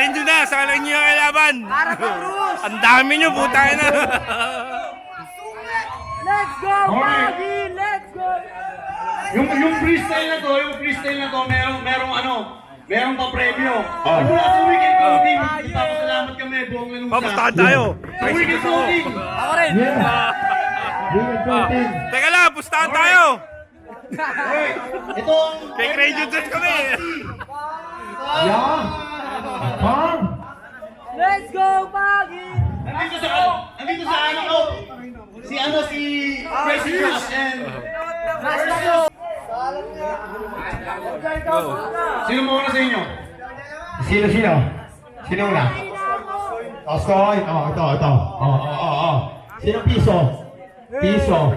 Sabihin nyo na, sa lang nyo yung kailaban. Para pa Cruz! Ang dami nyo, puta na. Let's go, Alright. Pagi! Let's go! Yung freestyle na to, merong pa-premyo. Mula sa Weekend Clothing, papasalamat kami, buong lanusa. Papustahan tayo. Sa Weekend Clothing. Ako rin! Teka lang, pustahan tayo. Hey, ito ang... Kay Radio Jet kami. Let's go, Pagi! Nandito sa ano ko, si Crazy Crush and... Sino mo una sa inyo? Sino? Sino una? Oskoy? Ito. Sino piso? Piso.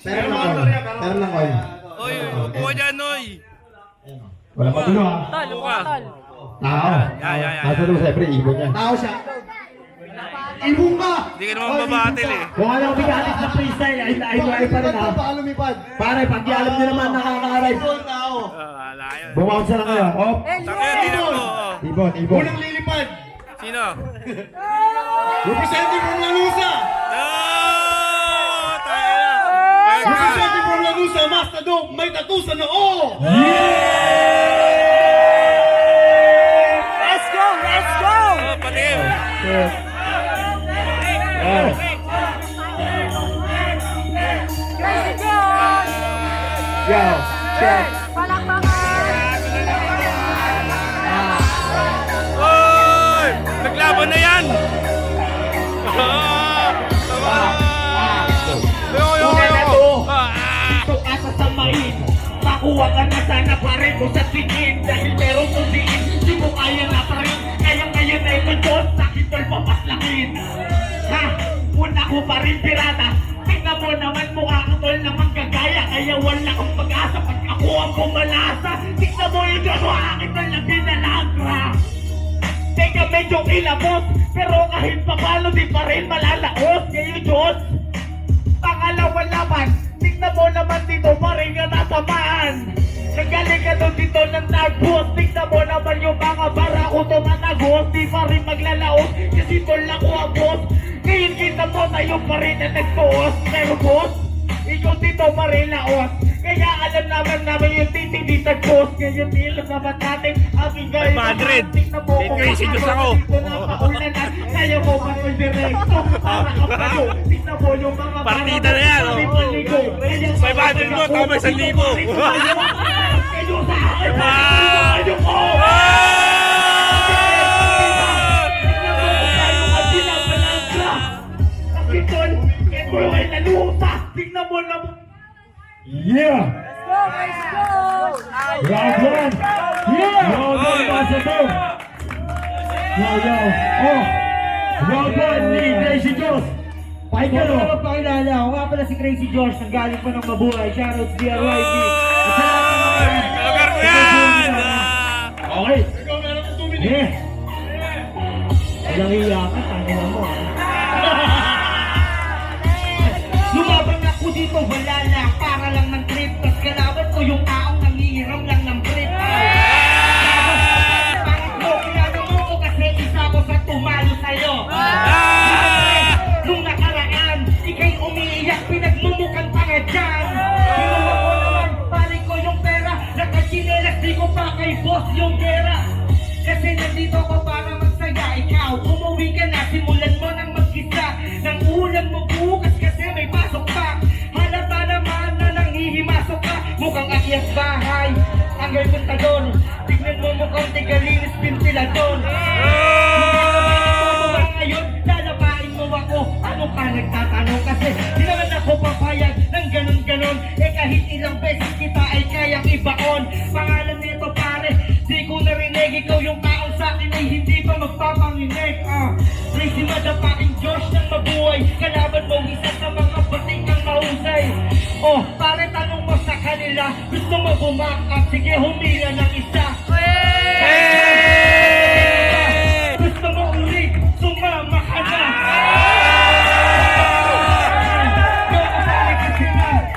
Pero lang ko. Oy, upo ka dyan, Noy. Wala pa dulo ha. Tal, upo ka, Tal. Tao. Yeah. Nasa doon siyempre, ibon yan. Tao siya. Ibon ka! Hindi ka naman babatil eh. Kung alam mo bigalit na freestyle, ay pa rin ha. Baka lumipad. Pare, pag di alam nyo naman nakaka-arrive. Tao. Wala yun. Bumaon siya lang kayo. Oh, Tangin, tingnan mo. ibon. Unang lilipad. Sino? Representing from Lanusa. Tayo na. Representing from Lanusa, Master Dog, may tattoo sa noo. Let's go! Let's go! Patim. Crazy Josh! Yo, check. Palakpakan! Oy! Naglaban na yan! Ito ka sasamain. Makuha ka na sana pa rin mo sa tingin. Dahil meron kong diin, di mo kaya na pa rin. Kaya ngayon ay ito Diyos, sakit tol papaslakin. Ha? Una ko pa rin pirata. Tingnan mo naman mukha ka tol naman kagaya. Kaya wala kang pag-asa pag ako ang pumalasa. Tingnan mo yung Diyos, akin tol na binalagra. Teka medyo ilabot, pero kahit pa paano di pa rin malalaos. Ngayon Diyos, pangalawa laban. Tingnan mo naman dito pa rin ka nasamaan. Nagaling ka doon dito ng nagboss. Tingnan mo naman yung mga bara ko tumatagos. Di pa rin maglalaos kasi tol ako ang boss. Ngayon kita mo tayo pa rin na nagpoos. Pero boss, ikaw dito pa rin laos. Kaya alam naman yung titi dito boss. Ngayon dito naman natin aking gaya. 500. Tingnan mo kung Crazy Diyos ako. dito na paulanan. Kaya mo pa ko direkto. Para ka pa yun. Tingnan mo yung mga Partida na yan, oh. 500 mo, tama 1,000. Kayo sa akin, kayo ko! Tingnan mo na mo! Yeah! Let's go, Crazy Josh! Round one! Yeah! Round one, Master Dog! Yo! Oh! Round one ni Crazy Josh! Ikaw na naman pakilala. Ako nga pala si Crazy Josh. Nanggaling pa ng mabuhay. Shoutouts DRYB. Lugar ko yan! Okay! Ikaw meron kong 2 minutes. Yeah! Walang iya ka, tangin mo. Lumabang ako dito, wala lang. Para lang ng trip. Tapos kalaban ko yung taong nangihiram lang ng trip. Bakit mo? Kilala mo ko kasi isa ko sa tumalo sa'yo. Nung nakaraan, ikay umiiyak, pinagmumukan pa nga dyan. Kinuha ko naman, pare ko yung pera. Nakachinelas, di ko pa kay boss yung gera. Kasi nandito ko para magsaya. Ikaw, umuwi ka na, simulan mo nang mag-isa. Nang ulam mo bukas kasi may pasok pa. Halata naman na nanghihimasok ka. Mukhang akyat bahay, tanggal kontador. Tignan mo mukhang tigalinis ventilador. Ngayon, lalabain mo ako. Ano ka nagtatanong kasi di naman ako papayag ng ganun-ganon. Eh kahit ilang beses kita ay kayang ibaon. Pangalan nito pare, di ko narinig. Ikaw yung taong sa akin ay hindi pa magpapanginig. Crazy madapaking Josh ng mabuhay. Kalaban mo isa sa mga batikang mahusay. Oh, pare tanong mo sa kanila, gusto mo bumakap? Sige humila ng isa. Gusto mo ulit, sumama ka na.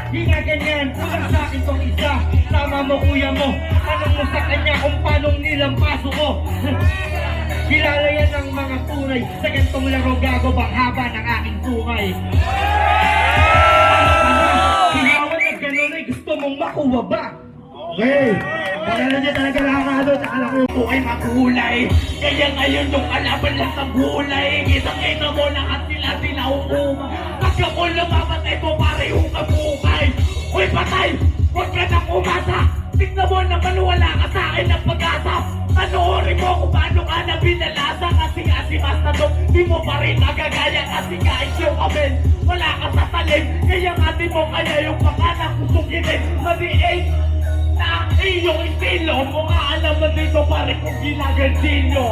Hindi nga ganyan, kulang sa akin tong isa. Tama mo kuya. ang paso ko. Kilala yan ng mga tunay. Sa gantong laro gago bang haba ng aking tungay. Sigawan na gano'n ay gusto mong makuha ba? Okay. Pagkala niya talaga nakakado, tsaka lang yung Ito ay makulay. Kaya ngayon yung kalaban lang sa gulay. Kitang-kita mo lahat sila sinauuma. Pagka ko lumamatay mo parehong kabukay. Uy patay! Huwag ka nang umasa! Tignan mo naman wala ka sa akin ng pag-asa. Panoorin mo kung paano ka na binalasa. Kasi si Master Dog, di mo pa rin magagaya. Kasi kahit yung amen, wala ka sa talim. Kaya nga di mo kaya yung pangalang kusuginin. Maliit na iyong estilo. Mukha alam mo dito pare kung ginagantinyo.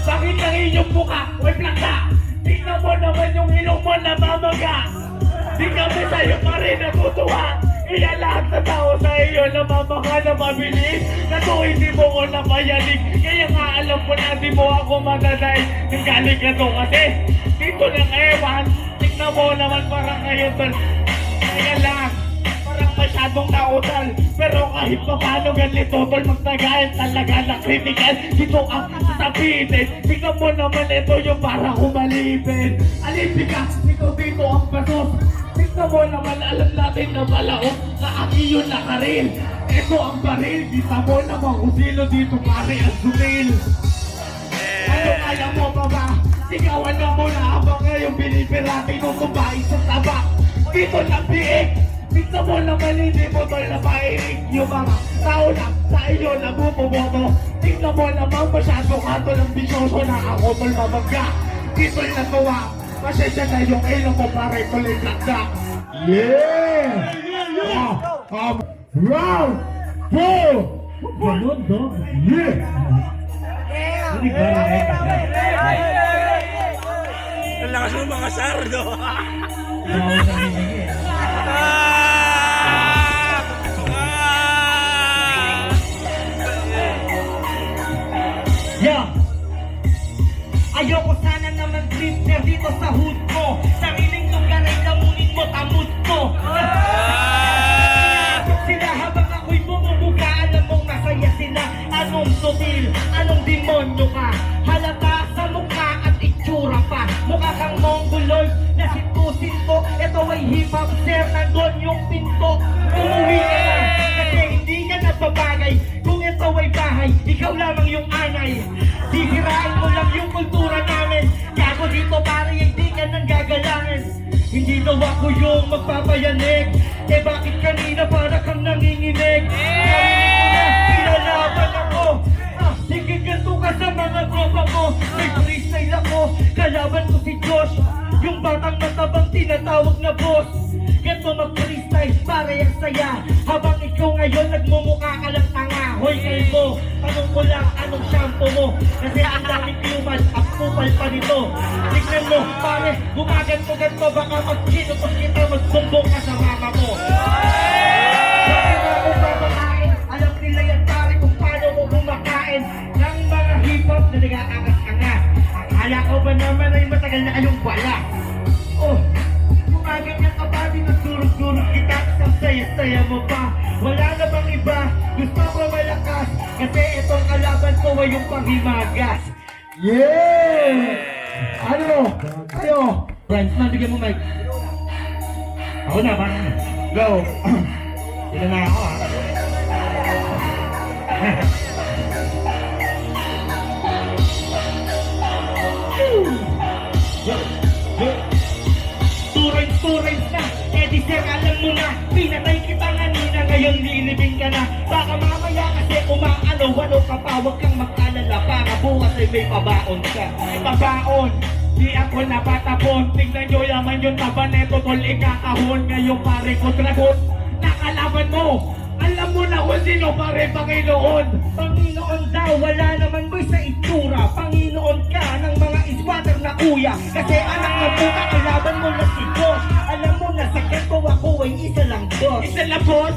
Bakit ang iyong mukha? Uy plaka! Tignan mo naman yung ilong mo na mamaga. Di kami sa'yo pa rin natutuwa. Kaya lahat sa tao sa iyo na mamaka na mabilis. Na to hindi mo ko napayalig. Kaya nga alam mo na di mo ako madadahil. Yung galing ka to kasi dito ng ewan. Tignan mo naman parang ngayon tol. Kaya lang parang masyadong nautal. Pero kahit pa paano ganito tol, magtagayan talaga na critical. Dito ang sasabihin. Tignan mo naman ito yung parang humalipin. Alipin ka, dito ang basos. Tignan mo naman, alam natin na balaok na aki yun nakaril. Ito ang baril, kita mo naman kung sino dito pare ang sumil. Ano kaya mo pa ba? Sigawan na mo na habang ngayon binibirati mo kumain sa tabak. Dito lang biig. Tignan mo naman hindi mo tol na pairig. Yung mga tao lang sa iyo na bumoboto. Tignan mo naman masyado ka tol ang bisyoso na ako tol mabagga. Dito yung natuwa. Pasensya na yung ilong mo pare tuloy plakda. Yeah! Round 4! Ganun, dog. Yeah! Hindi ba Ang lakas mo mga sardo. Yeah! Ayoko sana naman drifter dito sa hood ko. Sariling lugar ay lamunin mo, tamod ko. Sila habang ako'y bumubuka, alam mong masaya sila. Anong sutil, anong demonyo ka? Halata sa mukha at itsura pa. Mukha kang mongoloid na sinto-sinto. Ito ay hip-hop sir, nandun yung pinto. Umuwi ka na, kasi hindi ka nagpapagay. Kung ito ay bahay, ikaw lamang yung anay. Sihirain mo lang yung kultura namin. Gago dito pare, hindi ka nang gagalangin. Hindi daw ako yung magpapayanig. Eh bakit kanina para kang nanginginig? Pinalaban ako. Sige ganito ka sa mga tropa mo. May freestyle ako, kalaban ko si Josh. Yung batang matabang tinatawag na boss. Ganito mag-freestyle, pare ang saya. Habang ikaw ngayon nagmumukha ka lang tanga. Hoy kayo mo, tanong ko lang anong shampoo mo. Kasi ang daming piuman at kupal pa nito. Tignan mo, pare, gumaganto-ganto. Baka mag-kinutos kita, magsumbong ka sa mama mo. Bakit ako babakain? Alam nila yan pare kung paano mo kumakain ng mga hip-hop na nag-aangas-angas. Akala ko ba naman ay matagal na kayong bala? Oh, gumaganyan ka ba? Dinagdurog-durog kita, isang saya-saya mo pa. Wala na bang iba? Gusto ko malakas. Kasi itong kalaban ko ay yung panghimagas. Yeah! Ano? Kayo? Friends, bigyan mo mic. Ako na, ba? Go! Ito na ako Turing na, eh di sir alam mo na. Pinatay kita kanina, ngayon lilibing ka na. Baka mamaya kasi umaano-ano ka pa. Huwag kang mag-alala para bukas ay may pabaon ka. May pabaon, di ako napatapon. Tingnan nyo yaman yung taba neto tol ikakahon. Ngayon pare ko dragon, nakalaban mo. Alam mo na kung sino pare Panginoon. Panginoon daw, wala naman mo sa itsura. Panginoon ka ng mga iswater na kuya. Kasi anak na puta, kalaban mo na si Diyos. Alam mo na sa kanto ako ay isa lang boss. Isa lang boss?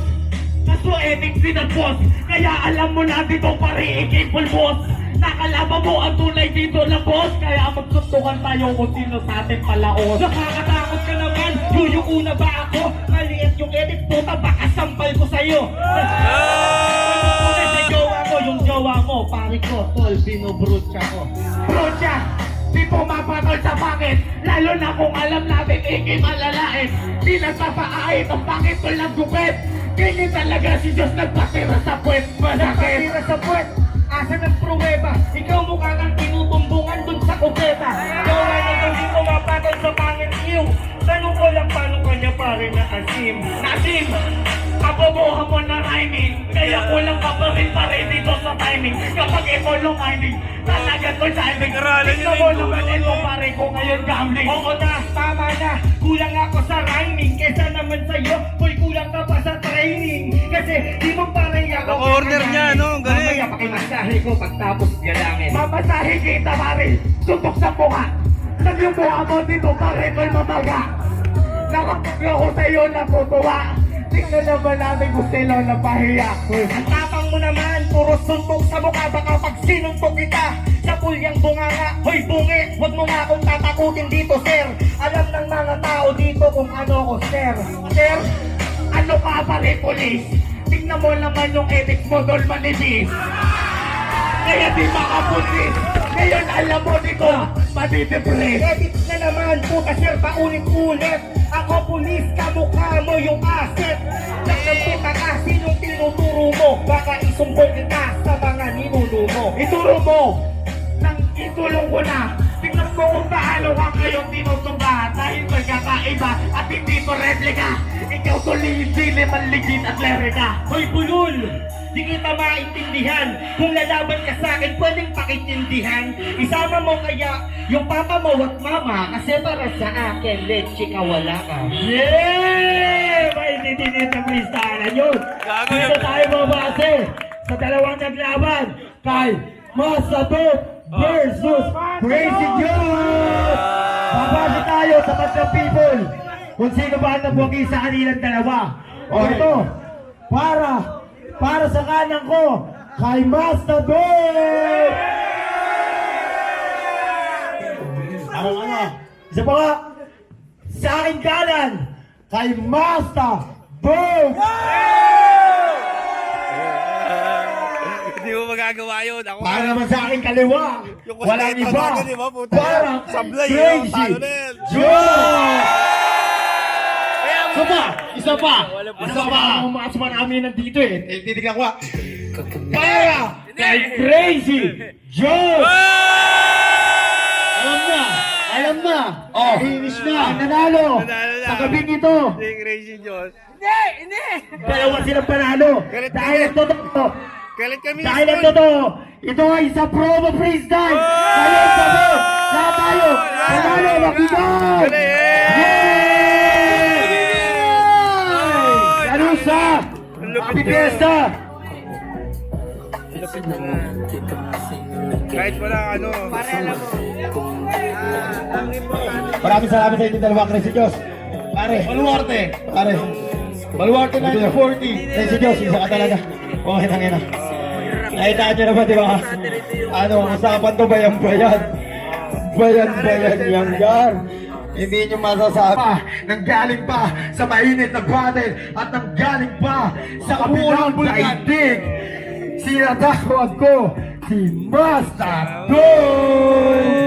Nasuetic din ang boss. Kaya alam mo na dito pare ikipol boss. Nakalaban mo ang tunay dito na boss. Kaya magsuntukan tayo kung sino sa atin palaos. Nakakatakot ka naman, yuyuko na ba ako? Maliit yung edit po, baka sampal ko sa'yo. Yung jowa mo, pare ko, tol, binubrutya ko. Brutya! Di pumapatol sa bakit, lalo na kung alam natin iki malalain. Di nagpapaait ang bakit ko lang gupit. Kaya talaga si Diyos nagpatira sa puwet. Masakit! Nagpatira sa puwet! Asa ng pruweba? Ikaw mukha kang tinutumbungan dun sa kubeta. Ikaw nga naman di pumapatol sa pangit niyo. Tanong ko lang paano kanya pare na asim. Nasim! Kaboboha mo na rhyming. Kaya kulang ka pa rin dito sa timing. Kapag ito long timing, talaga ko timing. Nag-aralan niyo Tingnan mo na yung naman dulo, ito no? pare ko ngayon gambling. Oo na, tama na. Kulang ako sa rhyming. Kesa naman sa'yo, boy kulang ka pa sa training. Kasi di mo pare ako. Naka-order niya, no? Ang galing. Mamaya pakimasahe ko pagtapos galangin. Mamasahe kita pare, tutok sa mukha. Sabi yung mukha mo dito pare ko'y mamaga. Nakapagyo ko sa'yo natutuwa. Tingnan naman namin kung sila na pahiya. Ang tapang mo naman, puro suntok sa mukha. Baka pag sinuntok kita sa pulyang bunganga. Hoy bungi, huwag mo nga akong tatakutin dito sir. Alam ng mga tao dito kung ano ko sir. Sir, ano ka pare polis? Tingnan mo naman yung edit mo doon manipis. Kaya di makapulis. Ngayon alam mo di ko matitiplis. Edit na naman puta sir, paulit-ulit. Ako pulis, kamukha mo yung asset. Nagsamputa ka, sinong tinuturo mo? Baka isumbong kita sa mga ninuno mo. Ituro mo, nang itulong ko na. Tingnan mo kung paano ka kayong tinutuba. Dahil magkakaiba at hindi ko replika. Ikaw tuloy hindi manligid at lerika. Hoy bulol, di kita maintindihan. Kung lalaban ka sa akin, pwedeng pakitindihan. Isama mo kaya yung papa mo at mama. Kasi para sa akin, leche ka wala ka. Yeah! Maintindihan ng listahan yun. Gago Dito yun. tayo mabase sa dalawang naglaban kay Masabot versus Crazy Joe. Babase tayo sa Madlang People kung sino ba ang nabuwagi sa kanilang dalawa. O ito, para sa kanan ko kay Masabot. Ano? Isa pa nga, sa aking kanan, kay Master Boom! Hindi mo magagawa yun. Ako Para naman sa aking kaliwa, Yung walang kwento iba, natin, di ba, puta? parang Sablay, Crazy talo na yan. Joe! Isa pa, Wala ang mga sumarami nandito eh. Titignan ko ah. Para kay Crazy Joe! Alam na, finish na, ang nanalo Nanalo na. sa gabing ito. Hindi, Crazy John. Dalawa silang panalo. Galit Dahil kami. ito to. Galit kami. Dahil ito to. Ito ay sa promo freestyle. Kayo sa mo. Lahat tayo. Panalo, makikay. Kalusa. Happy Fiesta. Kahit wala ano. Maraming salamat sa inyo dalawa, Crazy Diyos. Pare, Baluarte. Pare, Baluarte na yung 40. Crazy Diyos, isa ka talaga. Okay na nga na. Nakitaan nyo naman, di ba? Ano, usapan to bayan-bayan. Bayan-bayan yung gar. Hindi nyo masasabi. Nanggaling pa sa mainit na battle at nanggaling pa sa kabilang daigdig. Sinatawag ko si Master Boy!